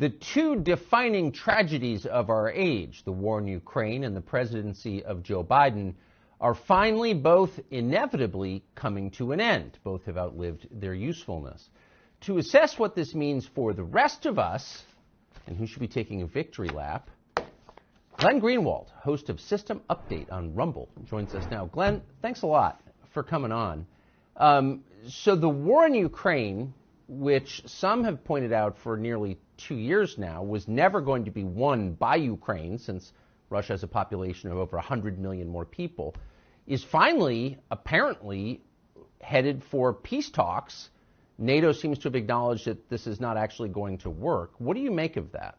The two defining tragedies of our age, the war in Ukraine and the presidency of Joe Biden, are finally both inevitably coming to an end. Both have outlived their usefulness. To assess what this means for the rest of us, and who should be taking a victory lap, Glenn Greenwald, host of System Update on Rumble, joins us now. Glenn, thanks a lot for coming on. So the war in Ukraine, which some have pointed out for nearly 2 years now, was never going to be won by Ukraine, since Russia has a population of over 100 million more people, is finally, apparently, headed for peace talks. NATO seems to have acknowledged that this is not actually going to work. What do you make of that?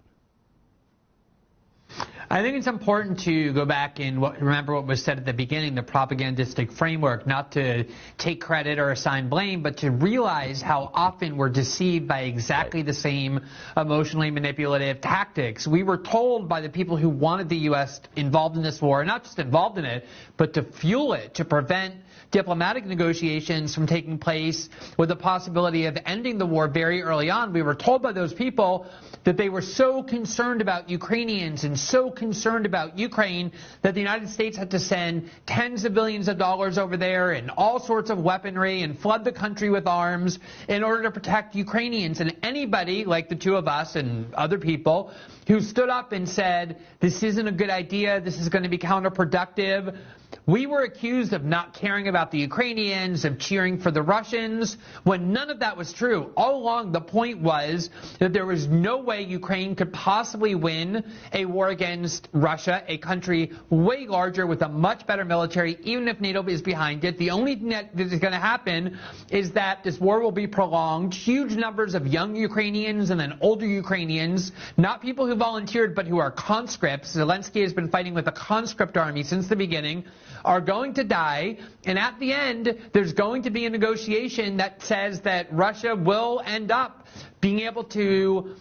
I think it's important to go back and remember what was said at the beginning, the propagandistic framework, not to take credit or assign blame, but to realize how often we're deceived by exactly the same emotionally manipulative tactics. We were told by the people who wanted the U.S. involved in this war, not just involved in it, but to fuel it, to prevent diplomatic negotiations from taking place with the possibility of ending the war very early on. We were told by those people that they were so concerned about Ukrainians and so concerned about Ukraine that the United States had to send tens of billions of dollars over there and all sorts of weaponry and flood the country with arms in order to protect Ukrainians. And anybody like the two of us and other people who stood up and said, this isn't a good idea, this is going to be counterproductive, we were accused of not caring about the Ukrainians, of cheering for the Russians, when none of that was true. All along, the point was that there was no way Ukraine could possibly win a war against Russia, a country way larger with a much better military, even if NATO is behind it. The only thing that is going to happen is that this war will be prolonged. Huge numbers of young Ukrainians and then older Ukrainians, not people who volunteered but who are conscripts. Zelensky has been fighting with a conscript army since the beginning, are going to die, and at the end, there's going to be a negotiation that says that Russia will end up being able to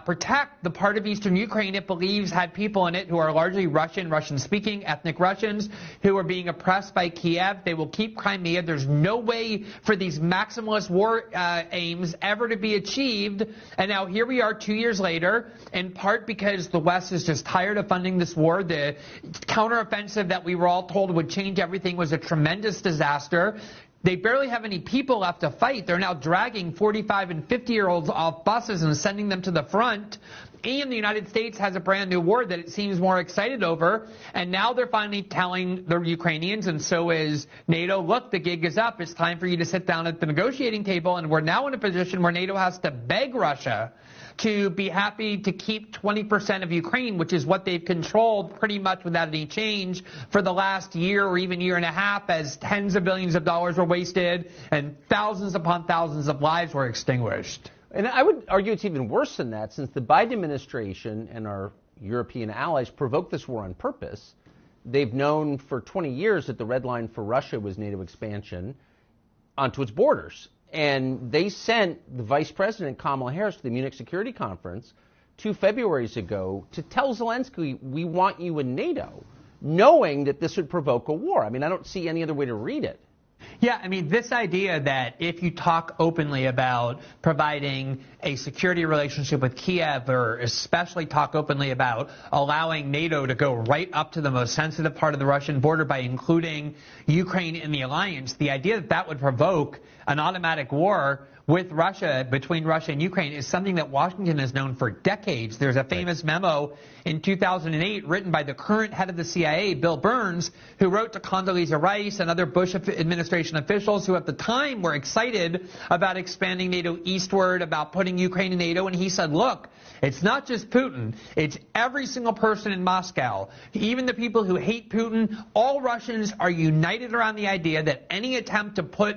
protect the part of eastern Ukraine it believes had people in it who are largely Russian-speaking, ethnic Russians, who are being oppressed by Kiev. They will keep Crimea. There's no way for these maximalist war aims ever to be achieved. And now here we are 2 years later, in part because the West is just tired of funding this war. The counteroffensive that we were all told would change everything was a tremendous disaster. They barely have any people left to fight. They're now dragging 45 and 50-year-olds off buses and sending them to the front. And the United States has a brand new war that it seems more excited over. And now they're finally telling the Ukrainians, and so is NATO, look, the gig is up. It's time for you to sit down at the negotiating table. And we're now in a position where NATO has to beg Russia to be happy to keep 20% of Ukraine, which is what they've controlled pretty much without any change for the last year or even year and a half, as tens of billions of dollars were wasted and thousands upon thousands of lives were extinguished. And I would argue it's even worse than that, since the Biden administration and our European allies provoked this war on purpose. They've known for 20 years that the red line for Russia was NATO expansion onto its borders. And they sent the Vice President, Kamala Harris, to the Munich Security Conference 2 Februaries ago to tell Zelensky, we want you in NATO, knowing that this would provoke a war. I mean, I don't see any other way to read it. Yeah, I mean, this idea that if you talk openly about providing a security relationship with Kiev, or especially talk openly about allowing NATO to go right up to the most sensitive part of the Russian border by including Ukraine in the alliance, the idea that that would provoke an automatic war with Russia, between Russia and Ukraine, is something that Washington has known for decades. There's a famous memo in 2008 written by the current head of the CIA, Bill Burns, who wrote to Condoleezza Rice and other Bush administration officials who at the time were excited about expanding NATO eastward, about putting Ukraine in NATO, and he said, look, it's not just Putin, it's every single person in Moscow, even the people who hate Putin. All Russians are united around the idea that any attempt to put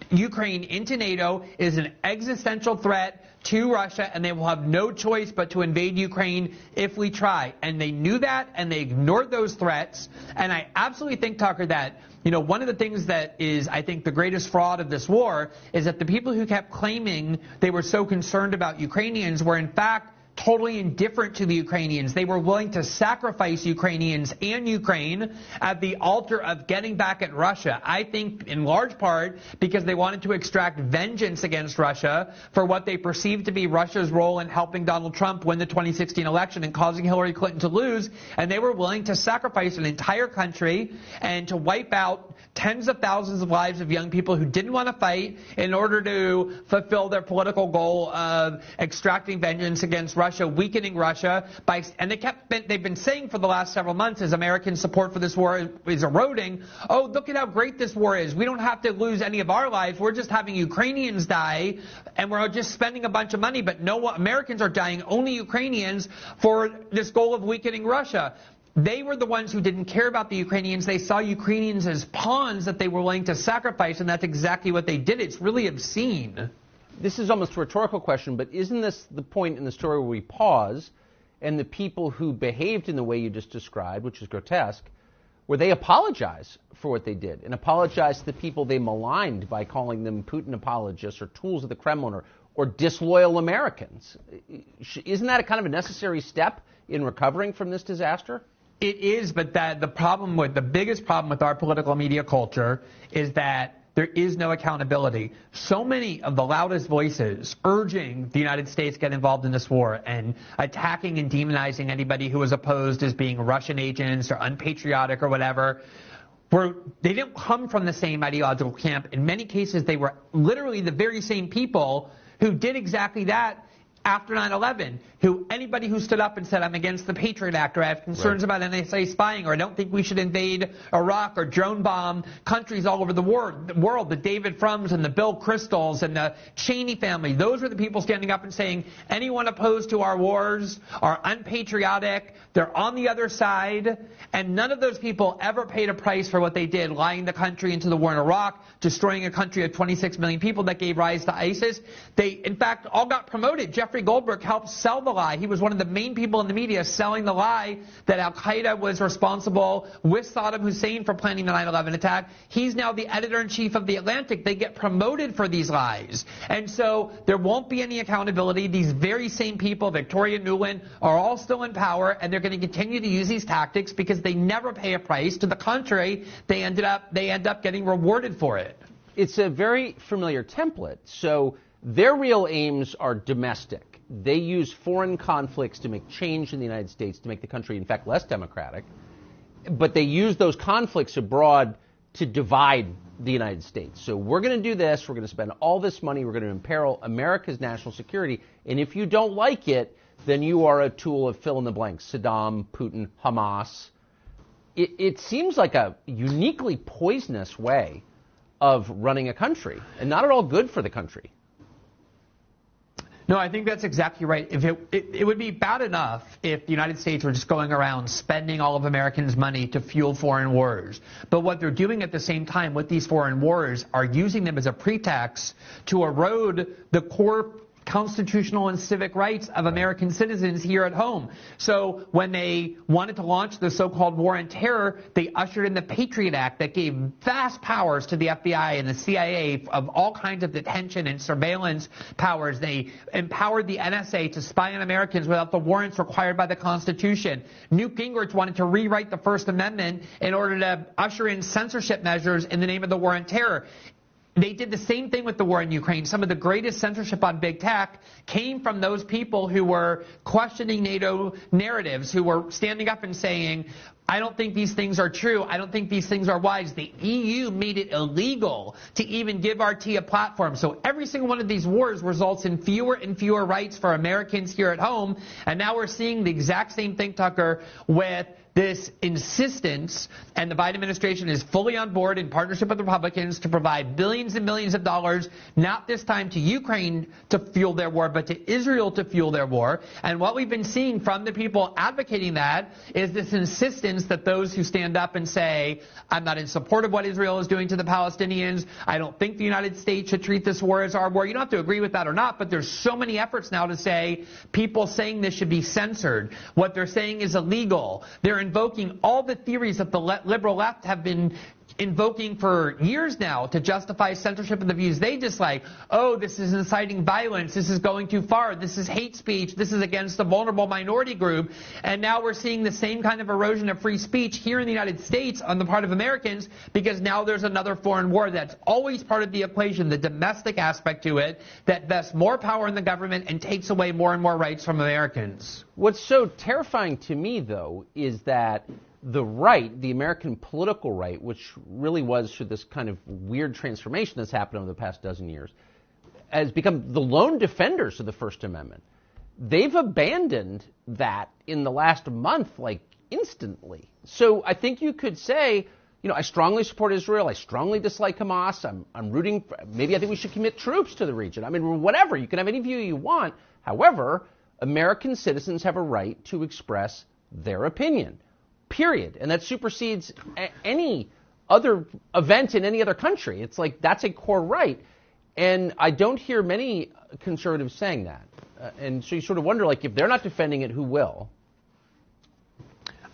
Ukraine into NATO is an existential threat to Russia, and they will have no choice but to invade Ukraine if we try. And they knew that, and they ignored those threats. And I absolutely think, Tucker, that one of the things that is, I think, the greatest fraud of this war is that the people who kept claiming they were so concerned about Ukrainians were, in fact, totally indifferent to the Ukrainians. They were willing to sacrifice Ukrainians and Ukraine at the altar of getting back at Russia. I think in large part because they wanted to extract vengeance against Russia for what they perceived to be Russia's role in helping Donald Trump win the 2016 election and causing Hillary Clinton to lose. And they were willing to sacrifice an entire country and to wipe out tens of thousands of lives of young people who didn't want to fight in order to fulfill their political goal of extracting vengeance against Russia, weakening Russia. And they've been saying for the last several months as American support for this war is eroding, oh, look at how great this war is. We don't have to lose any of our lives. We're just having Ukrainians die, and we're just spending a bunch of money. But no, Americans are dying, only Ukrainians, for this goal of weakening Russia. They were the ones who didn't care about the Ukrainians. They saw Ukrainians as pawns that they were willing to sacrifice, and that's exactly what they did. It's really obscene. This is almost a rhetorical question, but isn't this the point in the story where we pause and the people who behaved in the way you just described, which is grotesque, where they apologize for what they did and apologize to the people they maligned by calling them Putin apologists or tools of the Kremlin or disloyal Americans? Isn't that a kind of a necessary step in recovering from this disaster? It is, but the biggest problem with our political media culture is that there is no accountability. So many of the loudest voices urging the United States get involved in this war and attacking and demonizing anybody who was opposed as being Russian agents or unpatriotic or whatever, they didn't come from the same ideological camp. In many cases, they were literally the very same people who did exactly that after 9/11, anybody who stood up and said, I'm against the Patriot Act, or I have concerns about NSA spying, or I don't think we should invade Iraq or drone bomb countries all over the world, the David Frums and the Bill Kristols and the Cheney family, those were the people standing up and saying, anyone opposed to our wars are unpatriotic, they're on the other side, and none of those people ever paid a price for what they did, lying the country into the war in Iraq, destroying a country of 26 million people that gave rise to ISIS. They, in fact, all got promoted. Jeffrey Goldberg helped sell the lie. He was one of the main people in the media selling the lie that al-Qaeda was responsible with Saddam Hussein for planning the 9/11 attack. He's now the editor-in-chief of The Atlantic. They get promoted for these lies. And so there won't be any accountability. These very same people, Victoria Nuland, are all still in power, and they're going to continue to use these tactics because they never pay a price. To the contrary, they end up getting rewarded for it. It's a very familiar template. So their real aims are domestic. They use foreign conflicts to make change in the United States, to make the country, in fact, less democratic. But they use those conflicts abroad to divide the United States. So we're going to do this. We're going to spend all this money. We're going to imperil America's national security. And if you don't like it, then you are a tool of fill in the blanks. Saddam, Putin, Hamas. It seems like a uniquely poisonous way of running a country and not at all good for the country. No, I think that's exactly right. If it would be bad enough if the United States were just going around spending all of Americans' money to fuel foreign wars. But what they're doing at the same time with these foreign wars are using them as a pretext to erode the core constitutional and civic rights of American citizens here at home. So when they wanted to launch the so-called war on terror, they ushered in the Patriot Act that gave vast powers to the FBI and the CIA of all kinds of detention and surveillance powers. They empowered the NSA to spy on Americans without the warrants required by the Constitution. Newt Gingrich wanted to rewrite the First Amendment in order to usher in censorship measures in the name of the war on terror. They did the same thing with the war in Ukraine. Some of the greatest censorship on big tech came from those people who were questioning NATO narratives, who were standing up and saying, I don't think these things are true. I don't think these things are wise. The EU made it illegal to even give RT a platform. So every single one of these wars results in fewer and fewer rights for Americans here at home. And now we're seeing the exact same thing, Tucker, with this insistence, and the Biden administration is fully on board in partnership with Republicans to provide billions and millions of dollars, not this time to Ukraine to fuel their war, but to Israel to fuel their war. And what we've been seeing from the people advocating that is this insistence that those who stand up and say, I'm not in support of what Israel is doing to the Palestinians, I don't think the United States should treat this war as our war. You don't have to agree with that or not, but there's so many efforts now to say people saying this should be censored. What they're saying is illegal. They're invoking all the theories that the liberal left have been invoking for years now to justify censorship of the views they dislike. Oh, this is inciting violence. This is going too far. This is hate speech. This is against a vulnerable minority group. And now we're seeing the same kind of erosion of free speech here in the United States on the part of Americans, because now there's another foreign war that's always part of the equation, the domestic aspect to it, that vests more power in the government and takes away more and more rights from Americans. What's so terrifying to me, though, is that the right, the American political right, which really was through this kind of weird transformation that's happened over the past dozen years, has become the lone defenders of the First Amendment. They've abandoned that in the last month, like instantly. So I think you could say, you know, I strongly support Israel. I strongly dislike Hamas. I'm rooting for, maybe I think we should commit troops to the region. I mean, whatever. You can have any view you want. However, American citizens have a right to express their opinion. Period. And that supersedes any other event in any other country. It's like that's a core right. And I don't hear many conservatives saying that. And so you sort of wonder, like, if they're not defending it, who will?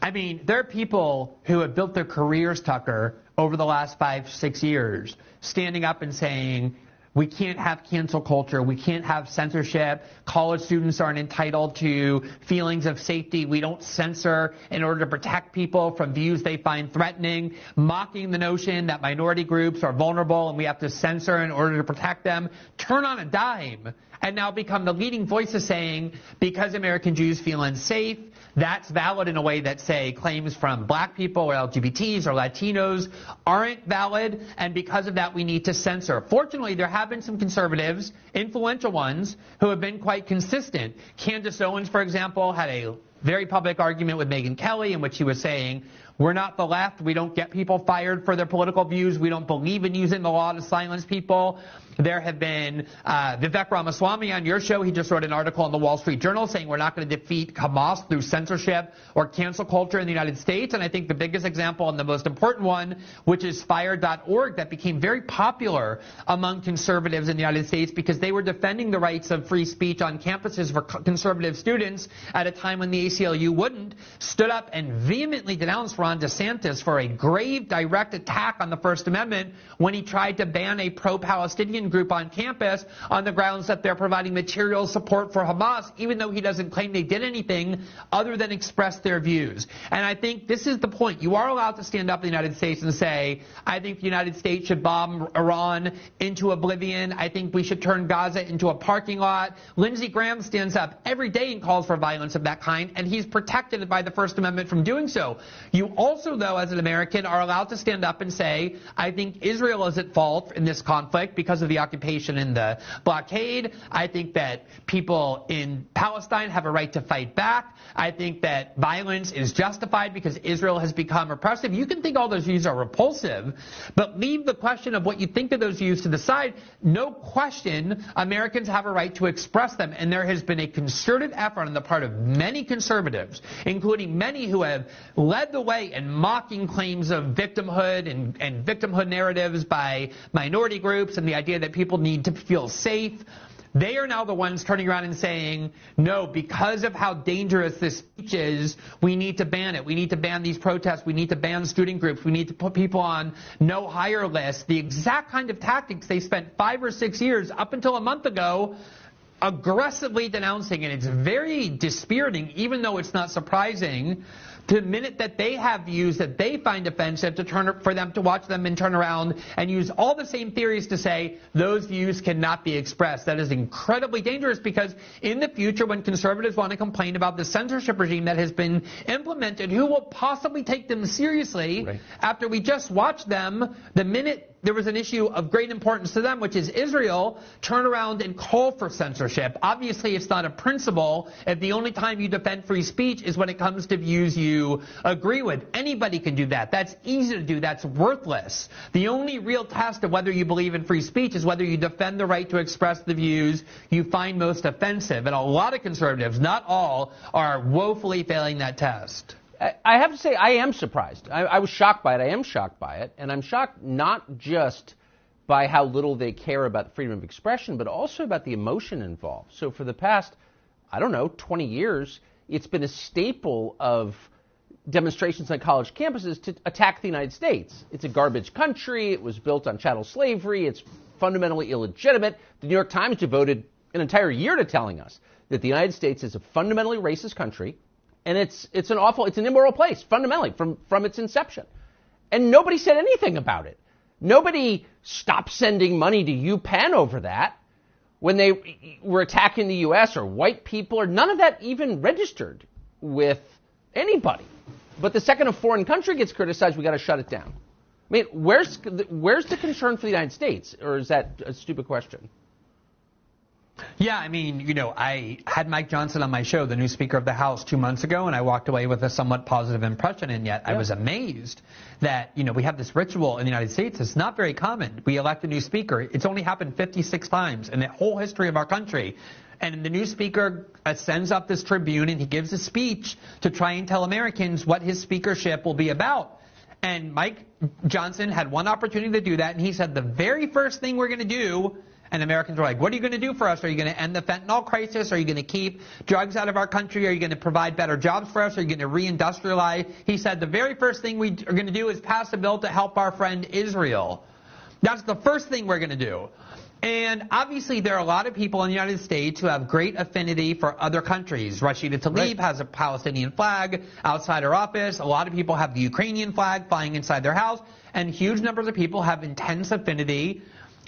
I mean, there are people who have built their careers, Tucker, over the last 5-6 years, standing up and saying, we can't have cancel culture. We can't have censorship. College students aren't entitled to feelings of safety. We don't censor in order to protect people from views they find threatening, mocking the notion that minority groups are vulnerable and we have to censor in order to protect them. Turn on a dime and now become the leading voices saying, because American Jews feel unsafe, that's valid in a way that, say, claims from black people or LGBTs or Latinos aren't valid, and because of that we need to censor. Fortunately, there have been some conservatives, influential ones, who have been quite consistent. Candace Owens, for example, had a very public argument with Megyn Kelly in which he was saying, we're not the left. We don't get people fired for their political views. We don't believe in using the law to silence people. There have been Vivek Ramaswamy on your show. He just wrote an article in the Wall Street Journal saying we're not going to defeat Hamas through censorship or cancel culture in the United States. And I think the biggest example and the most important one, which is fire.org, that became very popular among conservatives in the United States because they were defending the rights of free speech on campuses for conservative students at a time when the ACLU wouldn't, stood up and vehemently denounced Ron DeSantis for a grave direct attack on the First Amendment when he tried to ban a pro-Palestinian group on campus on the grounds that they're providing material support for Hamas, even though he doesn't claim they did anything other than express their views. And I think this is the point. You are allowed to stand up in the United States and say, I think the United States should bomb Iran into oblivion. I think we should turn Gaza into a parking lot. Lindsey Graham stands up every day and calls for violence of that kind, and he's protected by the First Amendment from doing so. You also, though, as an American, are allowed to stand up and say, I think Israel is at fault in this conflict because of the occupation and the blockade. I think that people in Palestine have a right to fight back. I think that violence is justified because Israel has become oppressive. You can think all those views are repulsive, but leave the question of what you think of those views to the side. No question, Americans have a right to express them, and there has been a concerted effort on the part of many conservatives, including many who have led the way in mocking claims of victimhood and victimhood narratives by minority groups and the idea that people need to feel safe. They are now the ones turning around and saying, no, because of how dangerous this speech is, we need to ban it. We need to ban these protests. We need to ban student groups. We need to put people on no hire lists. The exact kind of tactics they spent 5 or 6 years, up until a month ago, aggressively denouncing. And it's very dispiriting, even though it's not surprising, the minute that they have views that they find offensive for them to watch them and turn around and use all the same theories to say those views cannot be expressed. That is incredibly dangerous because in the future when conservatives want to complain about the censorship regime that has been implemented, who will possibly take them seriously after we just watched them, the minute there was an issue of great importance to them, which is Israel, turn around and call for censorship. Obviously, it's not a principle if the only time you defend free speech is when it comes to views you agree with. Anybody can do that. That's easy to do. That's worthless. The only real test of whether you believe in free speech is whether you defend the right to express the views you find most offensive. And a lot of conservatives, not all, are woefully failing that test. I have to say, I am surprised. I was shocked by it. I am shocked by it. And I'm shocked not just by how little they care about freedom of expression, but also about the emotion involved. So for the past, 20 years, it's been a staple of demonstrations on college campuses to attack the United States. It's a garbage country. It was built on chattel slavery. It's fundamentally illegitimate. The New York Times devoted an entire year to telling us that the United States is a fundamentally racist country, and it's an immoral place, fundamentally, from its inception. And nobody said anything about it. Nobody stopped sending money to UPenn over that when they were attacking the U.S. or white people, or none of that even registered with anybody. But the second a foreign country gets criticized, we got to shut it down. I mean, where's the concern for the United States, or is that a stupid question? Yeah, I mean, you know, I had Mike Johnson on my show, the new Speaker of the House, 2 months ago, and I walked away with a somewhat positive impression, and yet I was amazed that, you know, we have this ritual in the United States. It's not very common. We elect a new speaker. It's only happened 56 times in the whole history of our country. And the new speaker sends up this tribune, and he gives a speech to try and tell Americans what his speakership will be about. And Mike Johnson had one opportunity to do that, and he said the very first thing we're going to do. And Americans were like, what are you going to do for us? Are you going to end the fentanyl crisis? Are you going to keep drugs out of our country? Are you going to provide better jobs for us? Are you going to reindustrialize? He said the very first thing we are going to do is pass a bill to help our friend Israel. That's the first thing we're going to do. And obviously there are a lot of people in the United States who have great affinity for other countries. Rashida Tlaib has a Palestinian flag outside her office. A lot of people have the Ukrainian flag flying inside their house. And huge numbers of people have intense affinity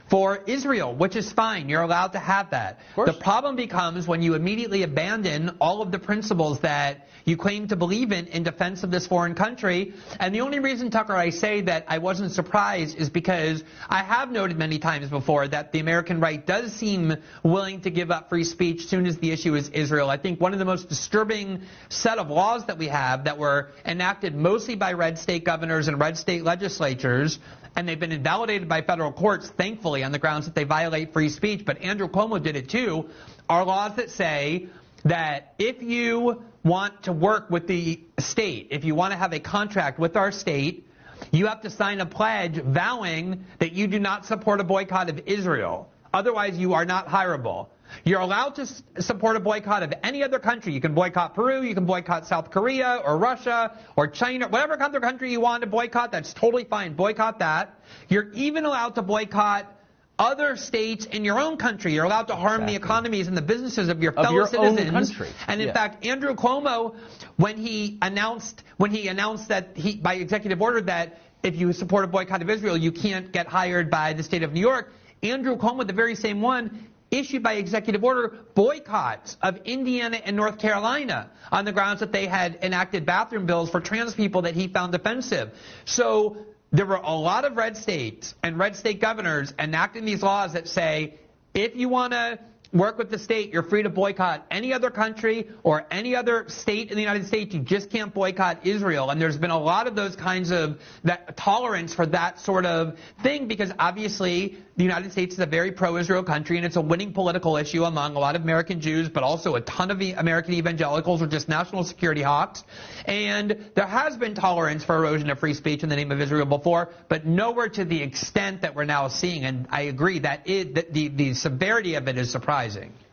for Israel, which is fine. You're allowed to have that. The problem becomes when you immediately abandon all of the principles that you claim to believe in defense of this foreign country. And the only reason, Tucker, I say that I wasn't surprised is because I have noted many times before that the American right does seem willing to give up free speech as soon as the issue is Israel. I think one of the most disturbing set of laws that we have that were enacted mostly by red state governors and red state legislatures, and they've been invalidated by federal courts, thankfully, on the grounds that they violate free speech, but Andrew Cuomo did it too, are laws that say that if you want to work with the state, if you want to have a contract with our state, you have to sign a pledge vowing that you do not support a boycott of Israel. Otherwise, you are not hireable. You're allowed to support a boycott of any other country. You can boycott Peru, you can boycott South Korea or Russia or China, whatever other country you want to boycott, that's totally fine. Boycott that. You're even allowed to boycott other states in your own country. You're allowed to harm the economies and the businesses of your fellow citizens. Own country. And in fact, Andrew Cuomo, when he announced that by executive order that if you support a boycott of Israel, you can't get hired by the state of New York, Andrew Cuomo, the very same one, issued by executive order boycotts of Indiana and North Carolina on the grounds that they had enacted bathroom bills for trans people that he found offensive. So there were a lot of red states and red state governors enacting these laws that say if you want to work with the state, you're free to boycott any other country or any other state in the United States. You just can't boycott Israel. And there's been a lot of those kinds of that tolerance for that sort of thing because obviously the United States is a very pro-Israel country and it's a winning political issue among a lot of American Jews, but also a ton of American evangelicals or just national security hawks. And there has been tolerance for erosion of free speech in the name of Israel before, but nowhere to the extent that we're now seeing. And I agree that the severity of it is surprising.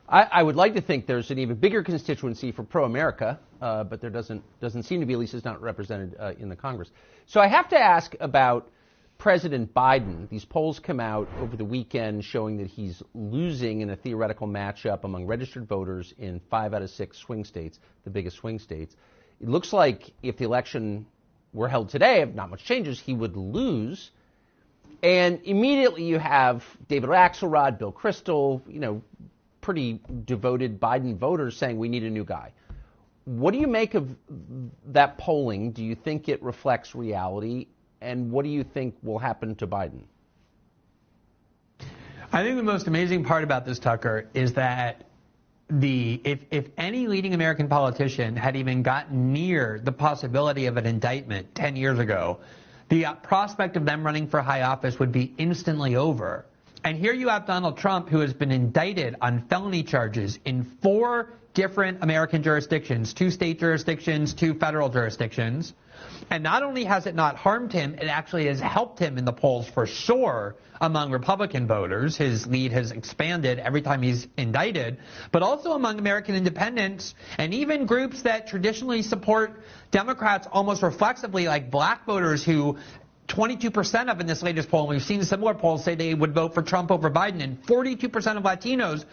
I would like to think there's an even bigger constituency for pro-America, but there doesn't seem to be, at least it's not represented in the Congress. So I have to ask about President Biden. These polls come out over the weekend showing that he's losing in a theoretical matchup among registered voters in 5 out of 6 swing states, the biggest swing states. It looks like if the election were held today, if not much changes, he would lose. And immediately you have David Axelrod, Bill Kristol, pretty devoted Biden voters saying we need a new guy. What do you make of that polling? Do you think it reflects reality? And what do you think will happen to Biden? I think the most amazing part about this, Tucker, is that if any leading American politician had even gotten near the possibility of an indictment 10 years ago, the prospect of them running for high office would be instantly over. And here you have Donald Trump, who has been indicted on felony charges in 4 different American jurisdictions, 2 state jurisdictions, 2 federal jurisdictions. And not only has it not harmed him, it actually has helped him in the polls for sure among Republican voters. His lead has expanded every time he's indicted, but also among American independents and even groups that traditionally support Democrats almost reflexively, like black voters who 22% of in this latest poll, and we've seen similar polls say they would vote for Trump over Biden, and 42% of Latinos.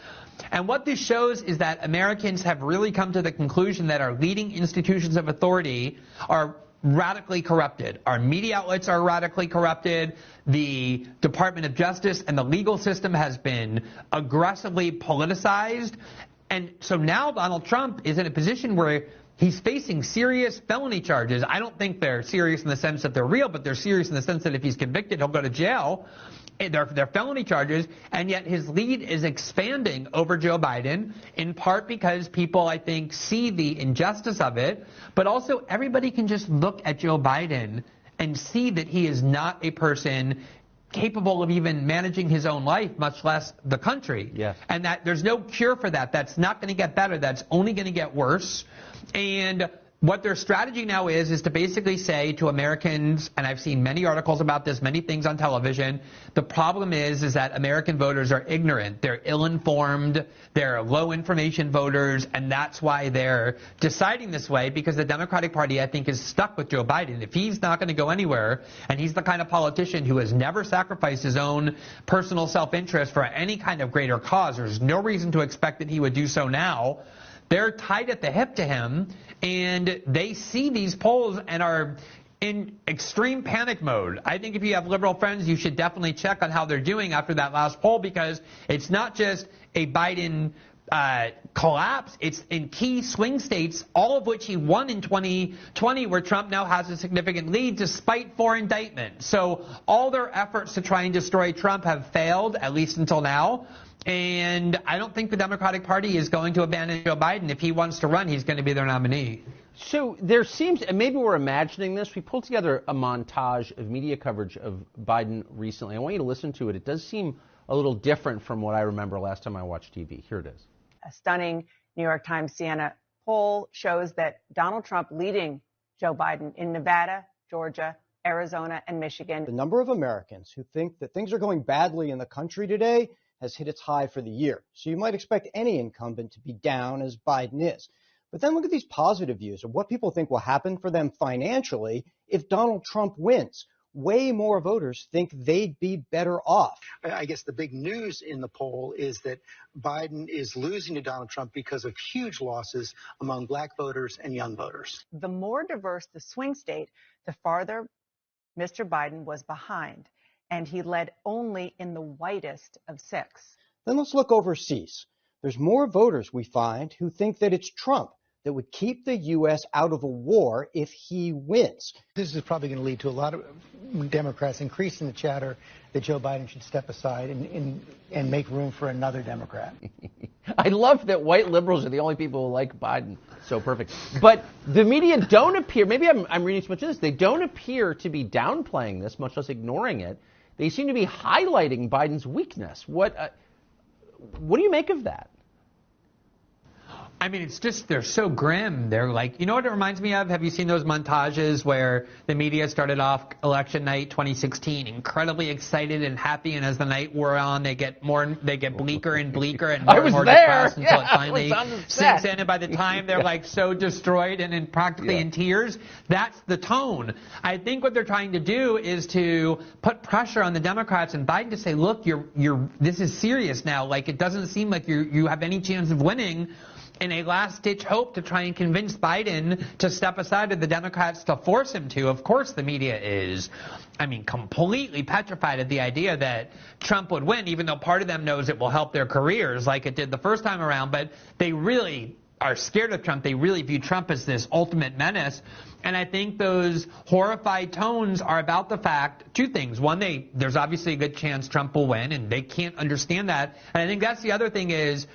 And what this shows is that Americans have really come to the conclusion that our leading institutions of authority are radically corrupted. Our media outlets are radically corrupted. The Department of Justice and the legal system has been aggressively politicized. And so now Donald Trump is in a position where he's facing serious felony charges. I don't think they're serious in the sense that they're real, but they're serious in the sense that if he's convicted, he'll go to jail. They're felony charges, and yet his lead is expanding over Joe Biden, in part because people, I think, see the injustice of it, but also everybody can just look at Joe Biden and see that he is not a person capable of even managing his own life, much less the country. Yes. And that there's no cure for that. That's not going to get better. That's only going to get worse. And what their strategy now is to basically say to Americans, and I've seen many articles about this, many things on television, the problem is that American voters are ignorant. They're ill-informed. They're low-information voters, and that's why they're deciding this way, because the Democratic Party, I think, is stuck with Joe Biden. If he's not going to go anywhere, and he's the kind of politician who has never sacrificed his own personal self-interest for any kind of greater cause, there's no reason to expect that he would do so now. They're tied at the hip to him, and they see these polls and are in extreme panic mode. I think if you have liberal friends, you should definitely check on how they're doing after that last poll, because it's not just a Biden collapse. It's in key swing states, all of which he won in 2020, where Trump now has a significant lead despite 4 indictments. So all their efforts to try and destroy Trump have failed, at least until now. And I don't think the Democratic Party is going to abandon Joe Biden. If he wants to run, he's going to be their nominee. So there seems, and maybe we're imagining this, we pulled together a montage of media coverage of Biden recently. I want you to listen to it. It does seem a little different from what I remember last time I watched TV. Here it is. A stunning New York Times Siena poll shows that Donald Trump leading Joe Biden in Nevada, Georgia, Arizona, and Michigan. The number of Americans who think that things are going badly in the country today has hit its high for the year. So you might expect any incumbent to be down as Biden is. But then look at these positive views of what people think will happen for them financially if Donald Trump wins. Way more voters think they'd be better off. I guess the big news in the poll is that Biden is losing to Donald Trump because of huge losses among black voters and young voters. The more diverse the swing state, the farther Mr. Biden was behind, and he led only in the whitest of 6. Then let's look overseas. There's more voters, we find, who think that it's Trump that would keep the U.S. out of a war if he wins. This is probably going to lead to a lot of Democrats increasing the chatter that Joe Biden should step aside and make room for another Democrat. I love that white liberals are the only people who like Biden. So perfect. But the media don't appear, maybe I'm reading too much of this, they don't appear to be downplaying this, much less ignoring it. They seem to be highlighting Biden's weakness. What do you make of that? I mean, it's just, they're so grim. They're like, you know what it reminds me of? Have you seen those montages where the media started off election night 2016 incredibly excited and happy, and as the night wore on, they get bleaker and bleaker and more depressed until it finally sinks in, and by the time they're like so destroyed and practically in tears. That's the tone. I think what they're trying to do is to put pressure on the Democrats and Biden to say, look, this is serious now. Like, it doesn't seem like you have any chance of winning. In a last-ditch hope to try and convince Biden to step aside, or the Democrats to force him to. Of course the media is, completely petrified at the idea that Trump would win, even though part of them knows it will help their careers like it did the first time around. But they really are scared of Trump. They really view Trump as this ultimate menace. And I think those horrified tones are about the fact, 2 things. One, there's obviously a good chance Trump will win, and they can't understand that. And I think that's the other thing is,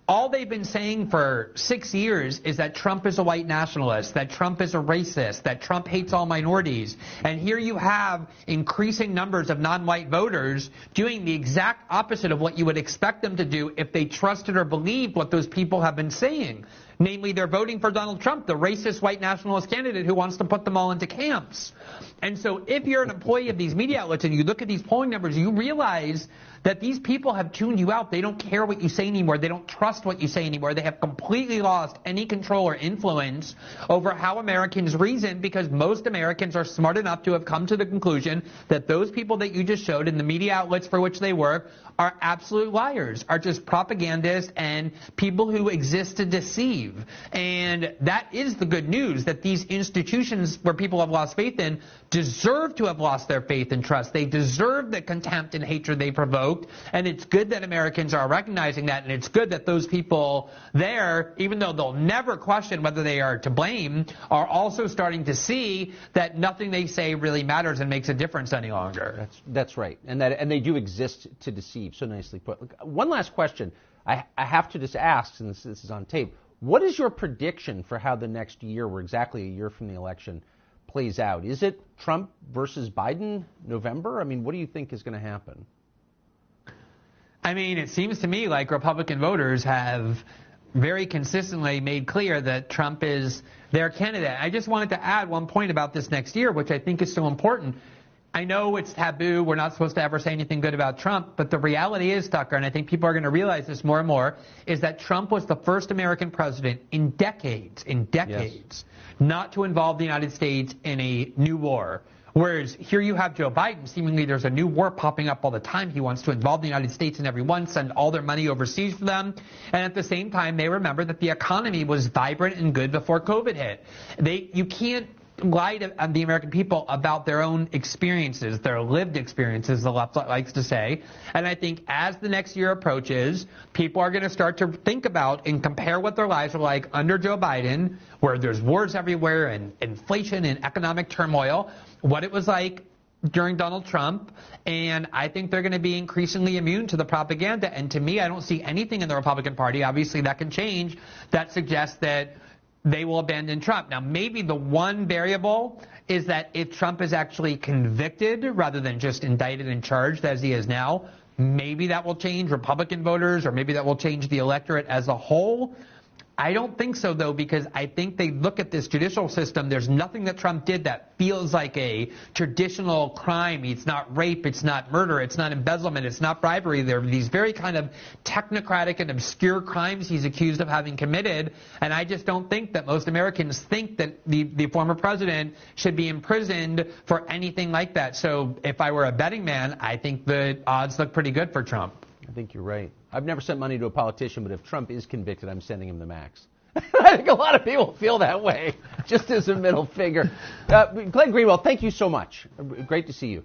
all they've been saying for 6 years is that Trump is a white nationalist, that Trump is a racist, that Trump hates all minorities. And here you have increasing numbers of non-white voters doing the exact opposite of what you would expect them to do if they trusted or believed what those people have been saying. Namely, they're voting for Donald Trump, the racist white nationalist candidate who wants to put them all into camps. And so if you're an employee of these media outlets and you look at these polling numbers, you realize that these people have tuned you out. They don't care what you say anymore. They don't trust what you say anymore. They have completely lost any control or influence over how Americans reason, because most Americans are smart enough to have come to the conclusion that those people that you just showed in the media outlets for which they work are absolute liars, are just propagandists and people who exist to deceive. And that is the good news, that these institutions where people have lost faith in deserve to have lost their faith and trust. They deserve the contempt and hatred they provoked. And it's good that Americans are recognizing that. And it's good that those people there, even though they'll never question whether they are to blame, are also starting to see that nothing they say really matters and makes a difference any longer. That's right. And they do exist to deceive. So nicely put. Look, one last question I have to just ask, since this is on tape. What is your prediction for how the next year, we're exactly a year from the election, plays out? Is it Trump versus Biden, November? I mean, what do you think is going to happen? I mean, it seems to me like Republican voters have very consistently made clear that Trump is their candidate. I just wanted to add one point about this next year, which I think is so important. I know it's taboo. We're not supposed to ever say anything good about Trump. But the reality is, Tucker, and I think people are going to realize this more and more, is that Trump was the first American president in decades, yes, not to involve the United States in a new war. Whereas here you have Joe Biden, seemingly there's a new war popping up all the time. He wants to involve the United States in every one, send all their money overseas for them. And at the same time, they remember that the economy was vibrant and good before COVID hit. You can't lie to the American people about their own experiences, their lived experiences, the left likes to say. And I think as the next year approaches, people are going to start to think about and compare what their lives are like under Joe Biden, where there's wars everywhere and inflation and economic turmoil, what it was like during Donald Trump. And I think they're going to be increasingly immune to the propaganda. And to me, I don't see anything in the Republican Party, obviously that can change, that suggests that they will abandon Trump. Now, maybe the one variable is that if Trump is actually convicted rather than just indicted and charged as he is now, maybe that will change Republican voters, or maybe that will change the electorate as a whole. I don't think so, though, because I think they look at this judicial system. There's nothing that Trump did that feels like a traditional crime. It's not rape. It's not murder. It's not embezzlement. It's not bribery. There are these very kind of technocratic and obscure crimes he's accused of having committed. And I just don't think that most Americans think that the former president should be imprisoned for anything like that. So if I were a betting man, I think the odds look pretty good for Trump. I think you're right. I've never sent money to a politician, but if Trump is convicted, I'm sending him the max. I think a lot of people feel that way, just as a middle figure. Glenn Greenwald, thank you so much. Great to see you.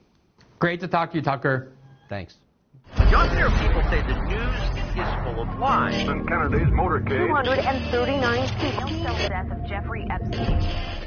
Great to talk to you, Tucker. Thanks. Younger people say the news is full of lies. In Kennedy's motorcade, 239 people. The death of Jeffrey Epstein.